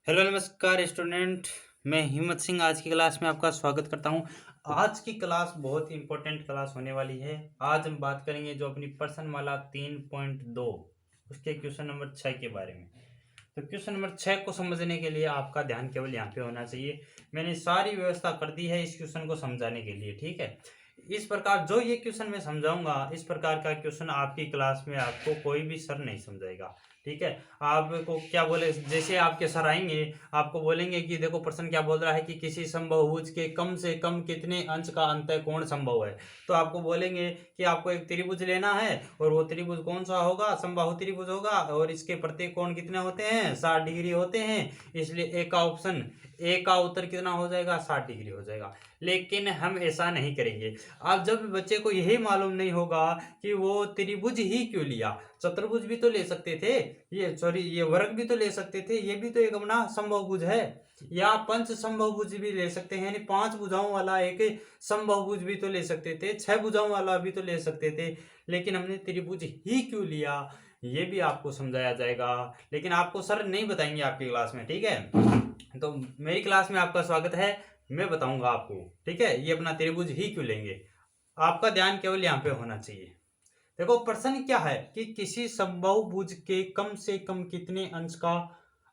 Hello नमस्कार student. मैं हिम्मत सिंह आज की क्लास में आपका स्वागत करता हूं। आज की क्लास बहुत ही इंपॉर्टेंट क्लास होने वाली है। आज हम बात करेंगे जो अपनी प्रश्नमाला 3.2 उसके क्वेश्चन नंबर 6 के बारे में। तो क्वेश्चन नंबर 6 को समझने के लिए आपका ध्यान केवल यहाँ पे होना चाहिए। मैंने सारी व्यवस्था कर दी है इस क्वेश्चन को समझाने के लिए, ठीक है। इस प्रकार जो ये क्वेश्चन मैं समझाऊंगा, इस प्रकार का क्वेश्चन आपकी क्लास में आपको कोई भी सर नहीं समझाएगा, ठीक है। आपको क्या बोले, जैसे आपके सर आएंगे आपको बोलेंगे कि देखो प्रश्न क्या बोल रहा है कि किसी समबाहुभुज के कम से कम कितने अंश का अंतः कोण संभव है। तो आपको बोलेंगे कि आपको एक त्रिभुज लेना है और वो त्रिभुज कौन सा होगा, समबाहु त्रिभुज होगा और इसके प्रत्येक कोण कितने होते हैं, 60 डिग्री होते हैं। इसलिए एक का ऑप्शन, ए का उत्तर कितना हो जाएगा, 60 डिग्री हो जाएगा। लेकिन हम ऐसा नहीं करेंगे। अब जब बच्चे को यही मालूम नहीं होगा कि वो त्रिभुज ही क्यों लिया, चतुर्भुज भी तो ले सकते थे, ये वर्ग भी तो ले सकते थे, ये भी तो एक अपना समबाहुभुज है, या पंच समबाहुभुज भी ले सकते हैं, यानी 5 भुजाओं वाला एक समबाहुभुज भी तो ले सकते थे, 6 भुजाओं वाला भी तो ले सकते थे। लेकिन हमने त्रिभुज ही क्यों लिया, ये भी आपको समझाया जाएगा। लेकिन आपको सर नहीं बताएंगे आपकी क्लास में, ठीक है। तो मेरी क्लास में आपका स्वागत है, मैं बताऊंगा आपको, ठीक है। ये अपना त्रिभुज ही क्यों लेंगे, आपका ध्यान केवल यहाँ पे होना चाहिए। देखो प्रश्न क्या है कि किसी समबाहुभुज के कम से कम कितने अंश का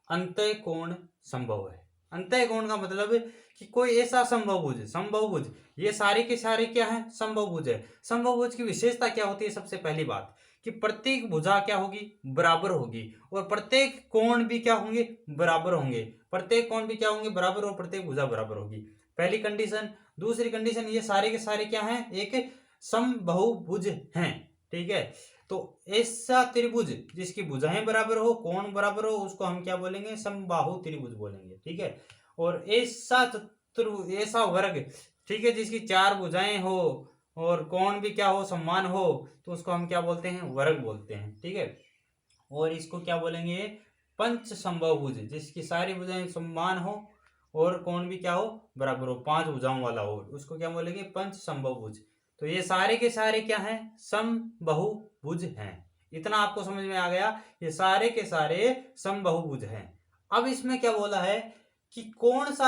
अंतः कोण संभव है। अंतः कोण का मतलब है कि कोई ऐसा समबाहुभुज, ये सारे के सारे क्या है, समबाहुभुज है। समबाहुभुज की विशेषता क्या होती है, सबसे पहली बात कि प्रत्येक भुजा क्या होगी, बराबर होगी, और प्रत्येक कोण भी क्या होंगे, बराबर होंगे। प्रत्येक कोण भी क्या होंगे, बराबर, और प्रत्येक भुजा बराबर होगी, पहली कंडीशन। दूसरी कंडीशन, ये सारे के सारे क्या हैं, एक समबाहुभुज हैं, ठीक है। तो ऐसा त्रिभुज जिसकी भुजाएं बराबर हो, कोण बराबर हो, उसको हम क्या बोलेंगे, समबाहु त्रिभुज बोलेंगे, ठीक है। और ऐसा चतुर्भुज, ऐसा वर्ग, ठीक है, जिसकी 4 भुजाएं हो और कोण भी क्या हो, समान हो, तो उसको हम क्या बोलते हैं, वर्ग बोलते हैं, ठीक है। और इसको क्या बोलेंगे, पंच समबाहुभुज, जिसकी सारी भुजाएं समान हो और कोण भी क्या हो, बराबर हो, 5 भुजाओं वाला हो, उसको क्या बोलेंगे, पंच समबाहुभुज। तो ये सारे के सारे क्या हैं, समबाहुभुज हैं। इतना आपको समझ में आ गया, ये सारे के सारे समबाहुभुज हैं। अब इसमें क्या बोला है कि कौन सा,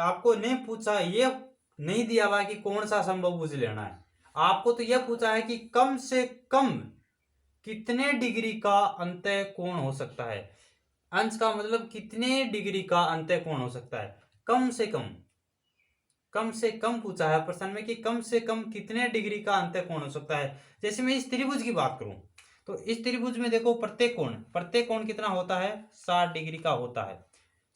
आपको नहीं पूछा, ये नहीं दिया हुआ कि कौन सा समबाहुभुज लेना है, आपको तो यह पूछा है कि कम से कम कितने डिग्री का अंतः कोण हो सकता है। अंश का मतलब कितने डिग्री का अंतः कोण हो सकता है, कम से कम। कम से कम पूछा है प्रश्न में कि कम से कम कितने डिग्री का अंतः कोण हो सकता है। जैसे मैं इस त्रिभुज की बात करूं, तो इस त्रिभुज में देखो प्रत्येक कोण कितना होता है, 60 डिग्री का होता है।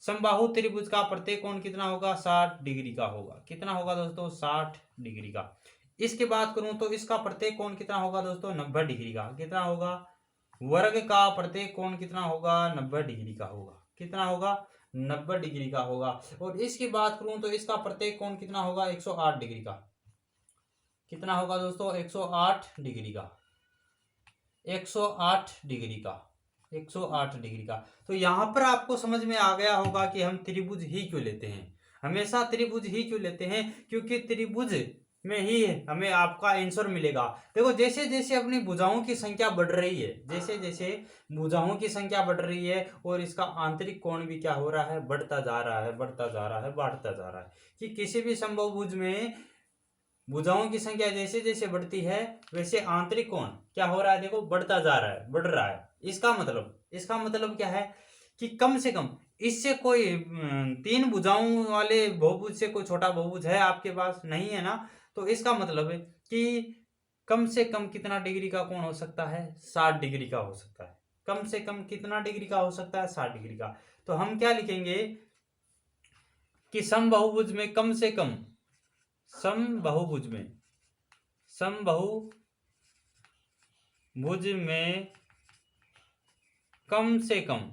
समबाहु त्रिभुज का प्रत्येक कोण कितना होगा, 60 डिग्री का होगा। कितना होगा दोस्तों, 60 डिग्री का। इसकी बात करूं तो इसका प्रत्येक कोण कितना होगा दोस्तों, 90 डिग्री का। कितना होगा, वर्ग का प्रत्येक कोण कितना होगा, 90 डिग्री का होगा। कितना होगा, 90 डिग्री का होगा। और इसकी बात करूं तो इसका प्रत्येक कोण कितना होगा, 108 डिग्री का। कितना होगा दोस्तों, 108 डिग्री का। 108 डिग्री का, 108 डिग्री का। तो यहां पर आपको समझ में आ गया होगा कि हम त्रिभुज ही क्यों लेते हैं, हमेशा त्रिभुज ही क्यों लेते हैं, क्योंकि त्रिभुज में ही हमें आपका आंसर मिलेगा। देखो जैसे जैसे अपनी भुजाओं की संख्या बढ़ रही है, जैसे जैसे भुजाओं की संख्या बढ़ रही है, और इसका आंतरिक कोण भी क्या हो रहा है, बढ़ता जा रहा है, बढ़ता जा रहा है, बढ़ता जा रहा है। कि किसी भी समबाहुभुज में भुजाओं की संख्या जैसे जैसे बढ़ती है, वैसे आंतरिक कोण क्या हो रहा है, देखो बढ़ता जा रहा है, बढ़ रहा है। इसका मतलब क्या है कि कम से कम इससे कोई 3 भुजाओं वाले बहुभुज से कोई छोटा बहुभुज है आपके पास, नहीं है ना। तो इसका मतलब है कि कम से कम कितना डिग्री का कोण हो सकता है, 60 डिग्री का हो सकता है। कम से कम कितना डिग्री का हो सकता है, 60 डिग्री का। तो हम क्या लिखेंगे कि समबाहुभुज में कम से कम, समबाहुभुज में, समबाहुभुज में कम से कम,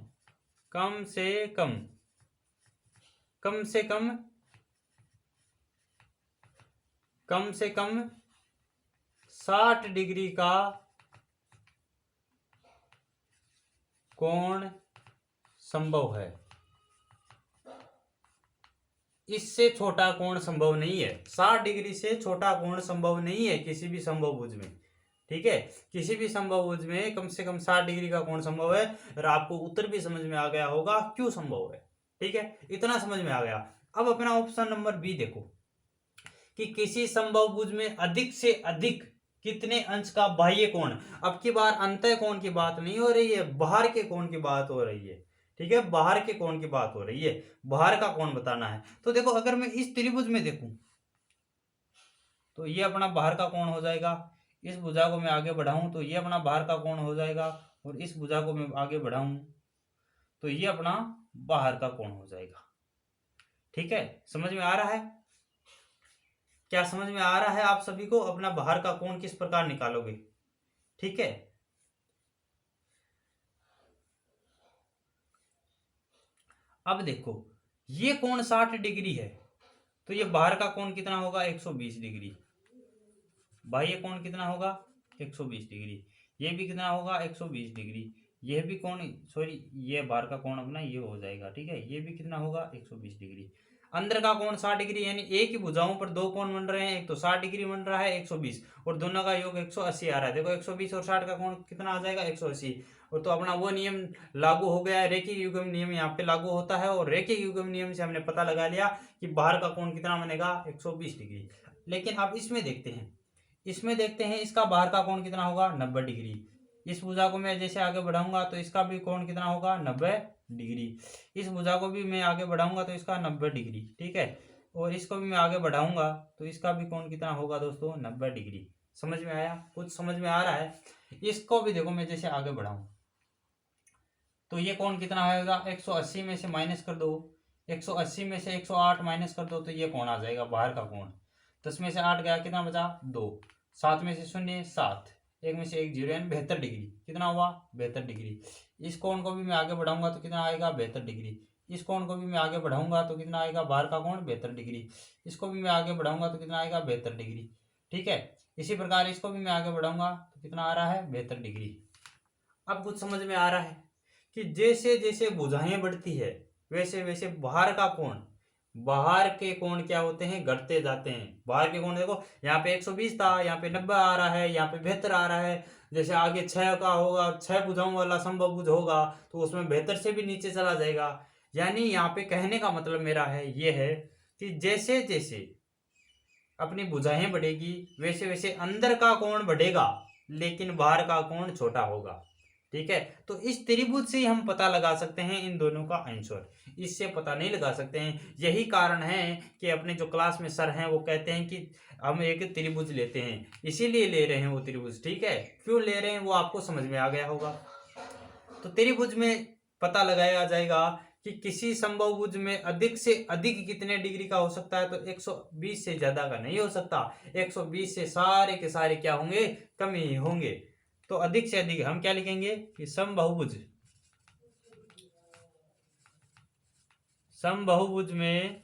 कम से कम, कम से कम, कम से कम 60 डिग्री का कोण संभव है। इससे छोटा कोण संभव नहीं है, 60 डिग्री से छोटा कोण संभव नहीं है किसी भी समबाहुभुज में, ठीक है। किसी भी समबाहुभुज में कम से कम 60 डिग्री का कोण संभव है। और आपको उत्तर भी समझ में आ गया होगा क्यों संभव है, ठीक है, इतना समझ में आ गया। अब अपना ऑप्शन नंबर बी देखो कि किसी समबाहुभुज में अधिक से अधिक कितने अंश का बाह्य कोण। अब की बार अंतः कोण की बात नहीं हो रही है, बाहर के कोण की बात हो रही है। ठीक है, बाहर के कोण की बात हो रही है, बाहर का कोण बताना है। तो देखो अगर मैं इस त्रिभुज में देखूं तो ये अपना बाहर का कोण हो जाएगा। इस भुजा को मैं आगे बढ़ाऊं तो ये अपना बाहर का कोण हो जाएगा, और इस भुजा को मैं आगे बढ़ाऊं तो ये अपना बाहर का कोण हो जाएगा। ठीक है, समझ में आ रहा है? क्या समझ में आ रहा है आप सभी को? अपना बाहर का कोण किस प्रकार निकालोगे? ठीक है, अब देखो ये कोण 60 डिग्री है, तो ये बाहर का कोण कितना होगा? 120 डिग्री। बाह्य कोण कितना होगा? 120 डिग्री। ये भी कितना होगा? 120 डिग्री। यह भी कोण, सॉरी, ये बाहर का कोण अपना ये हो जाएगा। ठीक है, ये भी कितना होगा? 120 डिग्री। अंदर का कोण 60 डिग्री, यानी एक ही भुजाओं पर दो कोण बन रहे हैं, एक तो 60 डिग्री बन रहा है, 120, और दोनों का योग 180 आ रहा है। देखो 120 और 60 का कोण कितना आ जाएगा? 180। और तो अपना वो नियम लागू हो गया है, रेखिक युग्म नियम यहाँ पे लागू होता है, और रेखिक युग्म नियम से हमने पता लगा लिया कि बाहर का कोण कितना बनेगा? 120 डिग्री। लेकिन अब इसमें देखते हैं, इसका बाहर का कोण कितना होगा? 90 डिग्री। इस भुजा को मैं जैसे आगे बढ़ाऊंगा तो इसका भी कोण कितना होगा? 90 डिग्री। इस भुजा को भी मैं आगे बढ़ाऊंगा तो इसका 90 डिग्री। ठीक है, और इसको भी मैं आगे बढ़ाऊंगा तो इसका भी कोण कितना होगा दोस्तों? 90 डिग्री। समझ में आया? कुछ समझ में आ रहा है? इसको भी देखो मैं जैसे आगे बढ़ाऊं तो ये कोण कितना होगा? 180 में से माइनस कर दो, 180 में से 108 माइनस कर दो तो ये कोण आ जाएगा बाहर का कोण। 10 में से 8 गया, कितना बचा? 2। 7 में से 0 7, 1 में से 1 0, यानी 72 डिग्री। कितना हुआ? 72 डिग्री। इस कोण को भी मैं आगे बढ़ाऊंगा तो कितना आएगा? 72 डिग्री। इस कोण को भी मैं आगे बढ़ाऊंगा तो कितना आएगा? बाहर का कोण 72 डिग्री। इसको भी मैं आगे बढ़ाऊंगा तो कितना आएगा? 72 डिग्री। ठीक है, इसी प्रकार इसको भी मैं आगे बढ़ाऊंगा तो कितना आ रहा है? 72 डिग्री। अब कुछ समझ में आ रहा है कि जैसे जैसे भुजाएं बढ़ती है वैसे वैसे बाहर के कोण क्या होते हैं? घटते जाते हैं। बाहर के कोण देखो, यहाँ पे 120 था, यहाँ पे 90 आ रहा है, यहाँ पे 72 आ रहा है। जैसे आगे 6 का होगा, 6 भुजाओं वाला समबाहुभुज होगा तो उसमें 72 से भी नीचे चला जाएगा। यानी यहाँ पे कहने का मतलब मेरा है ये है कि जैसे जैसे अपनी भुजाएं बढ़ेगी वैसे वैसे अंदर का कोण बढ़ेगा, लेकिन बाहर का कोण छोटा होगा। ठीक है, तो इस त्रिभुज से हम पता लगा सकते हैं इन दोनों का आंसर, इससे पता नहीं लगा सकते हैं। यही कारण है कि अपने जो क्लास में सर हैं वो कहते हैं कि हम एक त्रिभुज लेते हैं, इसीलिए ले रहे हैं वो त्रिभुज। ठीक है, क्यों ले रहे हैं वो आपको समझ में आ गया होगा। तो त्रिभुज में पता लगाया जाएगा कि किसी समबाहुभुज में अधिक से अधिक कितने डिग्री का हो सकता है, तो 120 से ज्यादा का नहीं हो सकता। 120 से सारे के सारे क्या होंगे? कम ही होंगे। तो अधिक से अधिक हम क्या लिखेंगे कि समबाहुभुज में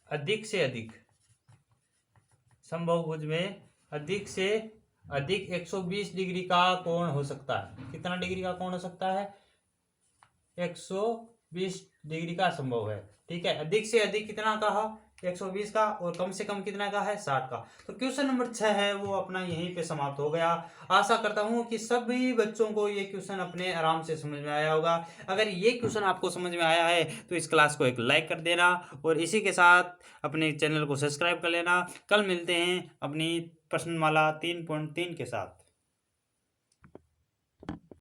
अधिक से अधिक, समबाहुभुज में अधिक से अधिक 120 डिग्री का कोण हो सकता है। कितना डिग्री का कोण हो सकता है? 120 डिग्री का संभव है। ठीक है, अधिक से अधिक कितना कहा? 120 का, और कम से कम कितना का है? 60 का। तो क्वेश्चन नंबर 6 है वो अपना यहीं पे समाप्त हो गया। आशा करता हूं कि सभी बच्चों को ये क्वेश्चन अपने आराम से समझ में आया होगा। अगर ये क्वेश्चन आपको समझ में आया है तो इस क्लास को एक लाइक कर देना, और इसी के साथ अपने चैनल को सब्सक्राइब कर लेना। कल मिलते हैं अपनी प्रश्नमाला 3.3 के साथ।